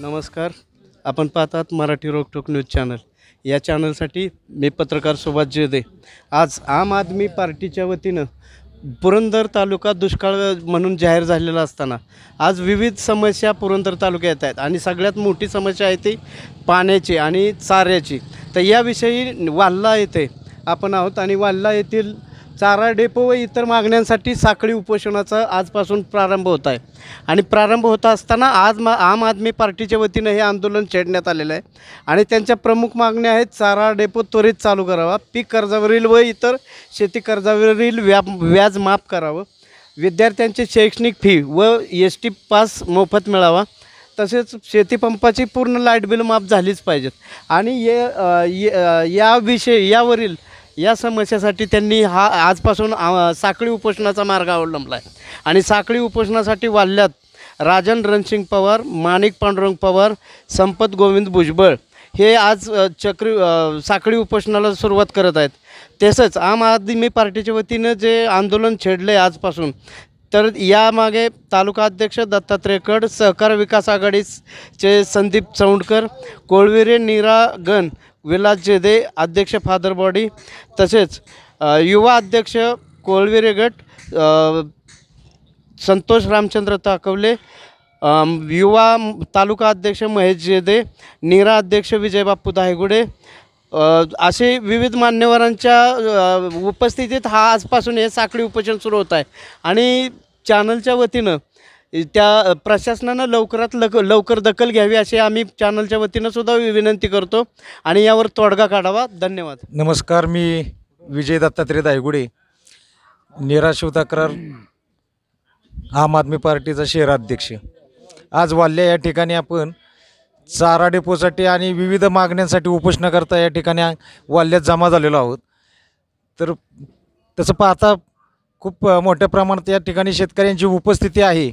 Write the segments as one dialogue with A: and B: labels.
A: नमस्कार. आपण पाहतात मराठी रोकठोक न्यूज चॅनल. या चॅनलसाठी मी पत्रकार सुभाष जेदे. आज आम आदमी पार्टीच्या वतीनं पुरंदर तालुका दुष्काळ म्हणून जाहीर झालेला असताना आज विविध समस्या पुरंदर तालुक्यात आहेत आणि सगळ्यात मोठी समस्या आहे ती पाण्याची आणि चाऱ्याची. तर याविषयी वाल्ला येथे आपण आहोत आणि वाल्ला येथील चारा डेपो व इतर मागण्यांसाठी साखळी उपोषणाचा आजपासून प्रारंभ होत आहे. आणि प्रारंभ होत असताना आज आम आदमी पार्टीच्या वतीनं हे आंदोलन छेडण्यात आलेलं आहे. आणि त्यांच्या प्रमुख मागण्या आहेत: चारा डेपो त्वरित चालू करावा, पीक कर्जावरील व इतर शेती कर्जावरील व्याज माफ करावं, विद्यार्थ्यांची शैक्षणिक फी व ST पास मोफत मिळावा, तसेच शेतीपंपाची पूर्ण लाईट बिल माफ झालीच पाहिजेत. आणि यावरील या समस्यासाठी त्यांनी आजपासून साखळी उपोषणाचा मार्ग अवलंबला आहे. आणि साखळी उपोषणासाठी वाल्ल्यात राजन रणसिंग पवार, माणिक पांडुरंग पवार, संपत गोविंद भुजबळ हे आज साखळी उपोषणाला सुरुवात करत आहेत. तसंच आम आदमी पार्टीच्या वतीनं जे आंदोलन छेडलं आहे आजपासून, तर यामागे तालुका अध्यक्ष दत्तात्रय कड, सहकार विकास आघाडीचे संदीप चौंडकर, कोळविरे नीरा गण, विलास जेदे अध्यक्ष फादर बॉडी, तसेच युवा अध्यक्ष कोळविरे गट संतोष रामचंद्र ताकवले, युवा तालुका अध्यक्ष महेश जेदे, नीरा अध्यक्ष विजय बाप्पू दायगुडे असे विविध मान्यवरांच्या उपस्थितीत आजपासून हे साखळी उपोषण सुरू होत आहे. आणि चॅनलच्या वतीनं त्या प्रशासनानं लवकर दखल घ्यावी अशी आम्ही चॅनलच्या वतीनं सुद्धा विनंती करतो आणि यावर तोडगा काढावा. धन्यवाद.
B: नमस्कार, मी विजय दत्तात्रय दायगुडे, नीरा शिवतक्रार आम आदमी पार्टीचा शहराध्यक्ष. आज वाल्ल्या या ठिकाणी आपण चारा डेपोसाठी आणि विविध मागण्यांसाठी उपोषणाकरता या ठिकाणी वाल्ल्यात जमा झालेलो आहोत. तर तसं पाहता खूप मोठ्या प्रमाणात या ठिकाणी शेतकऱ्यांची उपस्थिती आहे.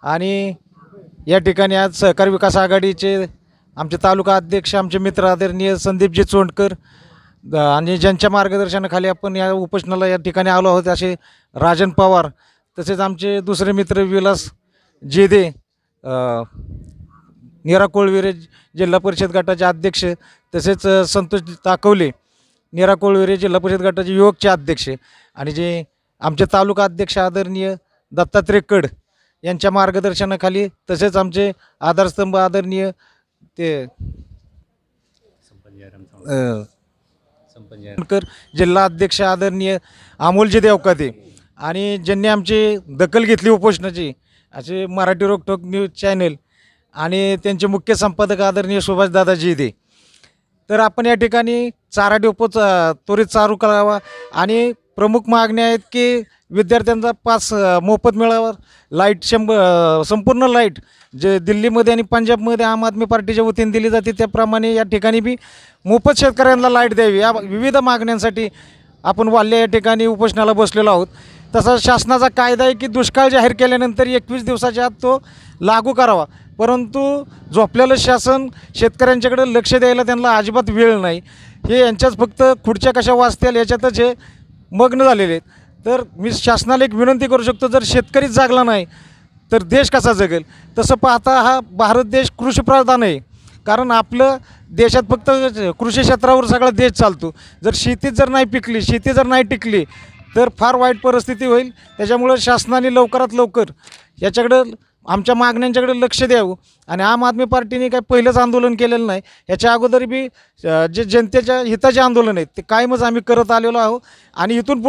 B: आणि या ठिकाणी आज सहकार विकास आघाडीचे आमचे तालुका अध्यक्ष, आमचे मित्र आदरणीय संदीपजी चोंडकर आणि ज्यांच्या मार्गदर्शनाखाली आपण या उपोषणाला या ठिकाणी आलो आहोत असे राजन पवार, तसेच आमचे दुसरे मित्र विलास जेदे, नीरा कोळविरे जिल्हा परिषद गटाचे अध्यक्ष, तसेच संतोष ताकवले नीरा कोळविरे जिल्हा परिषद गटाचे युवकचे अध्यक्ष, आणि जे आमचे तालुका अध्यक्ष आदरणीय दत्तात्रय कड यांच्या मार्गदर्शनाखाली, तसेच आमचे आधारस्तंभ आदरणीय ते जिल्हा अध्यक्ष आदरणीय अमोलजी देवकाते, आणि ज्यांनी आमची दखल घेतली उपोषणाची असे मराठी रोकठोक न्यूज चॅनल आणि त्यांचे मुख्य संपादक आदरणीय सुभाषदादा जेदे. तर आपण या ठिकाणी चारा डेपो त्वरित चालू करावा आणि प्रमुख मागण्या आहेत की विद्यार्थ्यांचा पास मोफत मिळावा, लाईट संपूर्ण लाईट जे दिल्लीमध्ये आणि पंजाबमध्ये आम आदमी पार्टीच्या वतीने दिली जाते त्याप्रमाणे या ठिकाणी बी मोफत शेतकऱ्यांना लाईट द्यावी. या विविध मागण्यांसाठी आपण वाल्ल्या या ठिकाणी उपोषणाला बसलेलो आहोत. तसा शासनाचा कायदा आहे की दुष्काळ जाहीर केल्यानंतर 21 दिवसाच्या आत तो लागू करावा, परंतु झोपलेलं शासन शेतकऱ्यांच्याकडे लक्ष द्यायला त्यांना अजिबात वेळ नाही. हे यांच्याच फक्त खुर्च्या कशा वाचतील याच्यातच हे मग्न झालेले आहेत. तर मी शासनाला एक विनंती करू शकतो, जर शेतकरीच जागला नाही तर देश कसा जगेल? तसं पाहता हा भारत देश कृषीप्रधान आहे, कारण आपलं देशात फक्त कृषी क्षेत्रावर सगळा देश चालतो. जर शेतीत जर नाही पिकली, शेती जर नाही टिकली तर फार वाईट परिस्थिती होईल. त्याच्यामुळं शासनाने लवकरात लवकर याच्याकडं आमच्या मागण्यांच्याकडे लक्ष द्यावं. आणि आम आदमी पार्टीने काही पहिलंच आंदोलन केलेलं नाही, याच्या अगोदर बी जे जनतेच्या हिताचे आंदोलन आहेत ते कायमच आम्ही करत आलेलो आहोत. आणि इथून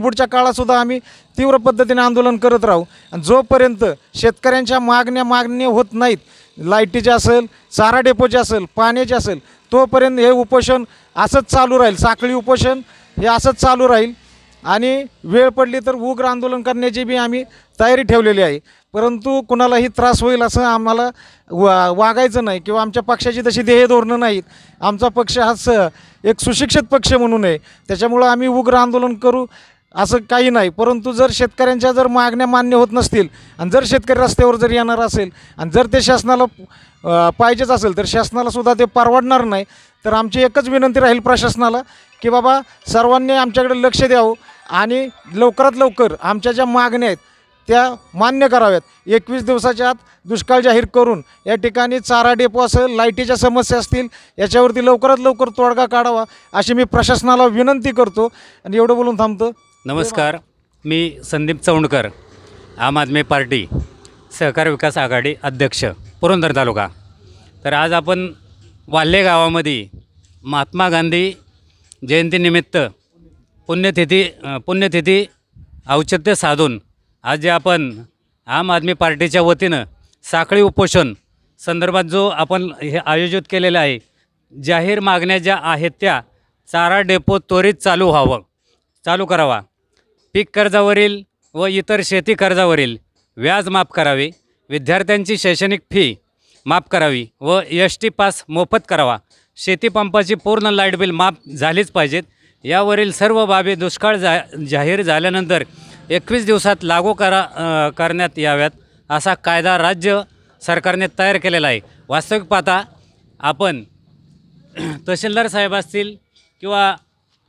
B: पुढच्या काळातसुद्धा आम्ही तीव्र पद्धतीने आंदोलन करत राहू. आणि जोपर्यंत शेतकऱ्यांच्या मागण्या होत नाहीत, लाईटीचे असेल, चारा डेपोचे असेल, पाण्याचे असेल, तोपर्यंत हे उपोषण असंच चालू राहील. साखळी उपोषण हे असंच चालू राहील. आणि वेळ पडली तर उग्र आंदोलन करण्याची बी आम्ही तयारी ठेवलेली आहे. परंतु कुणालाही त्रास होईल असं आम्हाला वागायचं नाही, किंवा आमच्या पक्षाची तशी ध्येय धोरणं नाहीत. आमचा पक्ष हा एक सुशिक्षित पक्ष म्हणून आहे, त्याच्यामुळं आम्ही उग्र आंदोलन करू असं काही नाही. परंतु जर शेतकऱ्यांच्या जर मागण्या मान्य होत नसतील आणि जर शेतकरी रस्त्यावर जर येणार असेल आणि जर ते शासनाला पाहिजेच असेल तर शासनालासुद्धा ते परवडणार नाही. तर आमची एकच विनंती राहील प्रशासनाला की बाबा सर्वांनी आमच्याकडे लक्ष द्यावं आणि लवकरात लवकर आमच्या ज्या मागण्या आहेत त्या मान्य कराव्यात. 21 दिवसाच्या आत दुष्काळ जाहीर करून या ठिकाणी चारा डेपो असेल, लाईटीच्या समस्या असतील, याच्यावरती लवकरात लवकर तोडगा काढावा अशी मी प्रशासनाला विनंती करतो आणि एवढं बोलून थांबतो.
C: नमस्कार, मी संदीप चौंडकर, आम आदमी पार्टी सहकार विकास आघाडी अध्यक्ष, पुरंदर तालुका. तर आज आपण वाल्हे गावामध्ये महात्मा गांधी जयंतीनिमित्त पुण्यतिथी औचित्य साधून आज जे आपण आम आदमी पार्टीच्या वतीनं साखळी उपोषण संदर्भात जो आपण हे आयोजित केलेलं आहे, जाहीर मागण्या ज्या आहेत त्या चारा डेपो त्वरित चालू करावा, पीक कर्जावरील व इतर शेती कर्जावरील व्याज माफ करावे, विद्यार्थ्यांची शैक्षणिक फी माफ करावी व ST पास मोफत करावा, शेती पंपाची पूर्ण लाईट बिल माफ झालीच पाहिजेत. यावरील सर्व बाबी दुष्काळ जाहीर झाल्यानंतर 21 दिवसात लागू करण्यात याव्यात असा कायदा राज्य सरकारने तयार केलेला आहे. वास्तविक पाहता आपण तहसीलदार साहेब असतील किंवा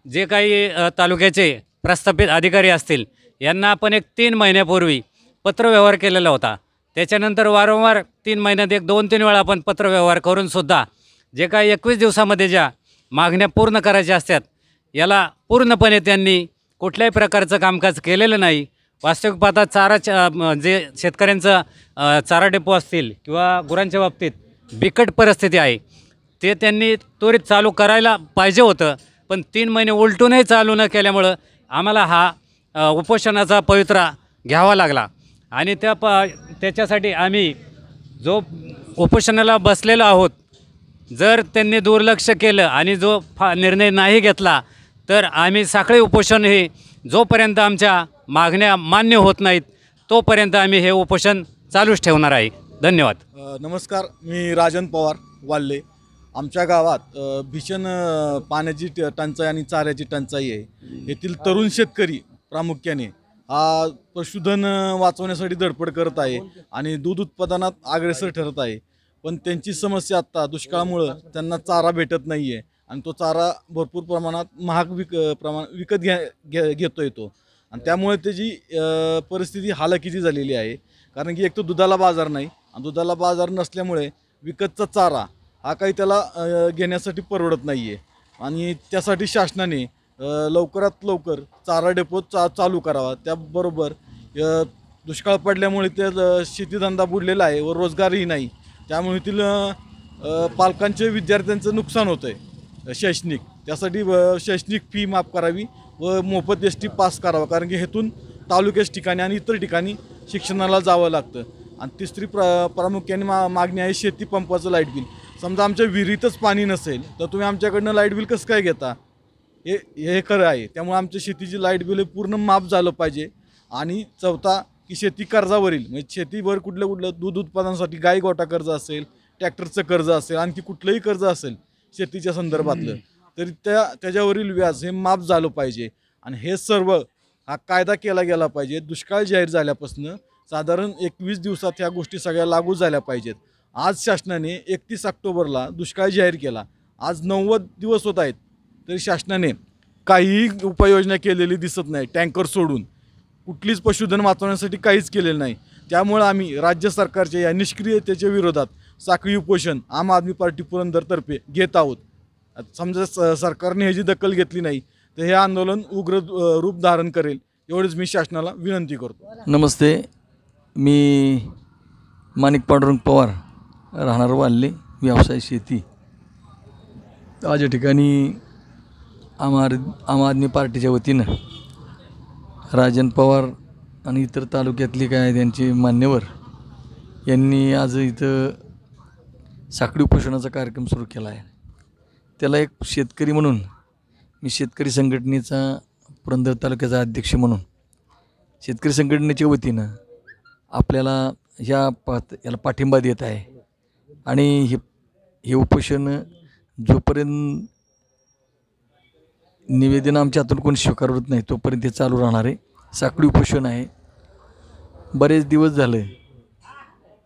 C: जे काही तालुक्याचे प्रस्थापित अधिकारी असतील यांना आपण एक 3 महिन्यापूर्वी पत्रव्यवहार केलेला होता. त्याच्यानंतर वारंवार 3 महिन्यात 2-3 वेळा आपण पत्रव्यवहार करूनसुद्धा जे काही 21 दिवसामध्ये ज्या मागण्या पूर्ण करायच्या असतात याला पूर्णपणे त्यांनी कुठल्याही प्रकारचं कामकाज केलेलं नाही. वास्तविक पाहता जे शेतकऱ्यांचं चारा डेपो असतील किंवा गुरांच्या बाबतीत बिकट परिस्थिती आहे ते त्यांनी त्वरित चालू करायला पाहिजे होतं, पण 3 महिने उलटूनही चालू न केल्यामुळं आम्हाला हा उपोषणाचा पवित्रा घ्यावा लागला. आणि त्याच्यासाठी आम्ही जो उपोषणाला बसलेलो आहोत, जर त्यांनी दुर्लक्ष केलं आणि जो निर्णय नाही घेतला तर आम्ही साखळी उपोषण हे जोपर्यंत आमच्या मागण्या मान्य होत नाहीत तोपर्यंत आम्ही हे उपोषण चालूच ठेवणार आहे. धन्यवाद.
D: नमस्कार, मी राजन पवार, वाल्हे. आमच्या गावात भीषण पाण्याची टंचाई आणि चाऱ्याची टंचाई आहे. येथील तरुण शेतकरी प्रामुख्याने हा पशुधन वाचवण्यासाठी धडपड करत आहे आणि दूध उत्पादनात अग्रेसर ठरत आहे. पण त्यांची समस्या आत्ता दुष्काळामुळं त्यांना चारा भेटत नाही आहे आणि तो चारा भरपूर प्रमाणात महाग विकत घेतो येतो आणि त्यामुळे त्याची परिस्थिती हालाकीची झालेली आहे. कारण की एक तर दुधाला बाजार नाही आणि दुधाला बाजार नसल्यामुळे विकतचा चारा हा काही त्याला घेण्यासाठी परवडत नाही आहे आणि त्यासाठी शासनाने लवकरात लवकर चारा डेपो चालू करावा. त्याबरोबर दुष्काळ पडल्यामुळे त्या शेतीधंदा बुडलेला आहे व रोजगारही नाही. त्यामुळे येथील पालकांचे विद्यार्थ्यांचं नुकसान होतं आहे शैक्षणिक. त्यासाठी शैक्षणिक फी माफ करावी व मोफत ST पास करावा, कारण की हेतून तालुक्याच्या ठिकाणी आणि इतर ठिकाणी शिक्षणाला जावं लागतं. आणि तिसरी प्रामुख्याने मागणी आहे शेती पंपाचं लाईट बिल. समजा आमच्या विहिरीतच पाणी नसेल तर तुम्ही आमच्याकडनं लाईट बिल कसं काय घेता, हे खरं आहे. त्यामुळे आमच्या शेतीची लाईट बिल पूर्ण माफ झालं पाहिजे. आणि चौथा की शेती कर्जावरील म्हणजे शेतीवर कुठलं दूध उत्पादनासाठी गाई गोठा कर्ज असेल, ट्रॅक्टरचं कर्ज असेल, आणखी कुठलंही कर्ज असेल शेतीच्या संदर्भातलं तरी त्याच्यावरील व्याज हे माफ झालं पाहिजे. आणि हे सर्व हा कायदा केला गेला पाहिजे. दुष्काळ जाहीर झाल्यापासून साधारण 21 दिवसात ह्या गोष्टी सगळ्या लागू झाल्या पाहिजेत. आज शासनाने 31 ऑक्टोबरला दुष्काळ जाहीर केला. आज 90 दिवस होत आहेत तरी शासनाने काहीही उपाययोजना केलेली दिसत नाही. टँकर सोडून कुठलीच पशुधन वाचवण्यासाठी काहीच केलेलं नाही. त्यामुळे आम्ही राज्य सरकारच्या या निष्क्रियतेच्या विरोधात साखळी उपोषण आम आदमी पार्टी पुरंदरतर्फे घेत आहोत. समजा सरकारने ह्याची दखल घेतली नाही तर हे आंदोलन उग्र रूप धारण करेल, एवढीच मी शासनाला विनंती करतो.
E: नमस्ते, मी माणिक पांडुरंग पवार, राहणार वाल्हे, व्यवसाय शेती. आज या ठिकाणी आम आदमी पार्टीच्या वतीनं राजन पवार आणि इतर तालुक्यातले काय त्यांचे मान्यवर यांनी आज इथं साखळी उपोषणाचा कार्यक्रम सुरू केला आहे. त्याला एक शेतकरी म्हणून मी शेतकरी संघटनेचा पुरंदर तालुक्याचा अध्यक्ष म्हणून शेतकरी संघटनेच्या वतीनं आपल्याला याला पाठिंबा देत आहे. आणि हे उपोषण जोपर्यंत निवेदन आमच्या हातून कोणी स्वीकारत नाही तोपर्यंत ते चालू राहणार आहे. साखळी उपोषण आहे. बरेच दिवस झाले,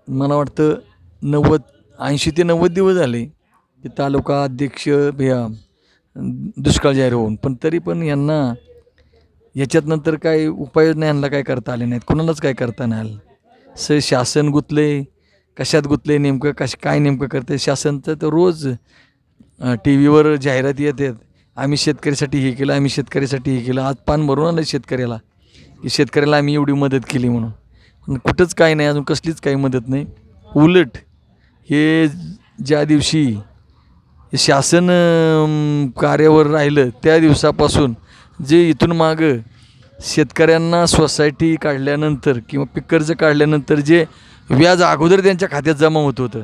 E: मला वाटतं 80 ते 90 दिवस झाले की तालुका अध्यक्ष दुष्काळ जाहीर होऊन, पण तरी पण यांना याच्यात नंतर काय उपाययोजना यांना काय करता आले नाहीत, कोणालाच काय करता नाही आलं. शासन गुंतले, कशात गुंतले नेमकं, काय नेमकं करते शासनचं, तर रोज टी व्हीवर जाहिराती येतात, आम्ही शेतकऱ्यासाठी हे केलं, आम्ही शेतकऱ्यासाठी हे केलं. आज पान भरून आलं शेतकऱ्याला की शेतकऱ्याला आम्ही एवढी मदत केली म्हणून. पण कुठंच काही नाही, अजून कसलीच काही मदत नाही. उलट हे ज्या दिवशी शासन कार्यावर राहिलं त्या दिवसापासून जे इथून मागं शेतकऱ्यांना सोसायटी काढल्यानंतर किंवा पीक कर्ज काढल्यानंतर जे व्याज अगोदर त्यांच्या खात्यात जमा होत होतं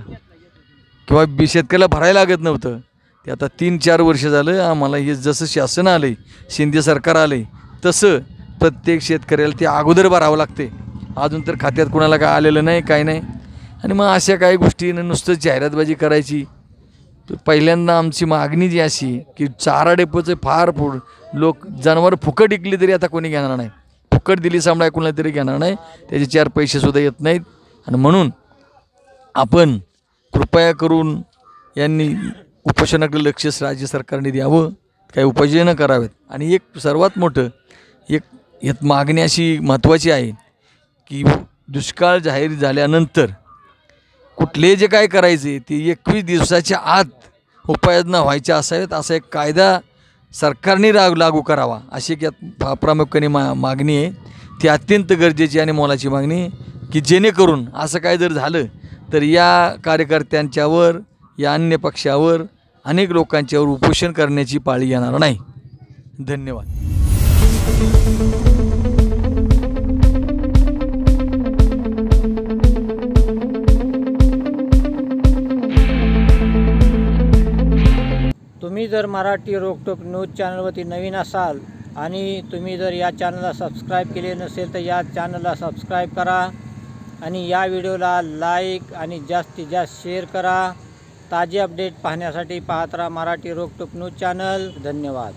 E: किंवा शेतकऱ्याला भरायला लागत नव्हतं, ते आता 3-4 वर्ष झालं आम्हाला हे जसं शासन आलं आहे, शिंदे सरकार आलं आहे, तसं प्रत्येक शेतकऱ्याला ते अगोदर भरावं लागते. अजून तर खात्यात कोणाला काय आलेलं नाही, काय नाही. आणि मग अशा काही गोष्टीनं नुसतं जाहिरातबाजी करायची. तर पहिल्यांदा आमची मागणी जी अशी की चारा डेपोचं फार लोक जनावर फुकट विकली तरी आता कोणी घेणार नाही, फुकट दिली सांभाळा कोणाला तरी घेणार नाही, त्याचे 4 पैसेसुद्धा येत नाहीत. आणि म्हणून आपण कृपया करून यांनी उपोषणाकडे लक्ष राज्य सरकारने द्यावं, काही उपाययोजना कराव्यात. आणि एक सर्वात मोठं यात मागणी अशी महत्त्वाची आहे की दुष्काळ जाहीर झाल्यानंतर कुठले जे काय करायचे ते 21 दिवसाच्या आत उपाययोजना व्हायच्या असाव्यात, असा एक कायदा सरकारने लागू करावा, अशी एक यात प्रामुख्याने मागणी आहे. ती अत्यंत गरजेची आणि मोलाची मागणी आहे की जेणेकरून असं काय जर झालं तर या कार्यकर्त्यांच्यावर, या अन्य पक्षावर, अनेक लोकांच्यावर उपोषण करण्याची पाळी येणार नाही. धन्यवाद.
F: तुम्ही जर मराठी रोकटोक न्यूज चॅनलवरती नवीन असाल आणि तुम्ही जर या चॅनलला सबस्क्राईब केले नसेल तर या चॅनलला सबस्क्राईब करा आणि या व्हिडिओला लाईक आणि जास्तीत जास्त शेअर करा. ताजे अपडेट पाहण्यासाठी पाहत राहा मराठी रोकटोक न्यूज चॅनल. धन्यवाद.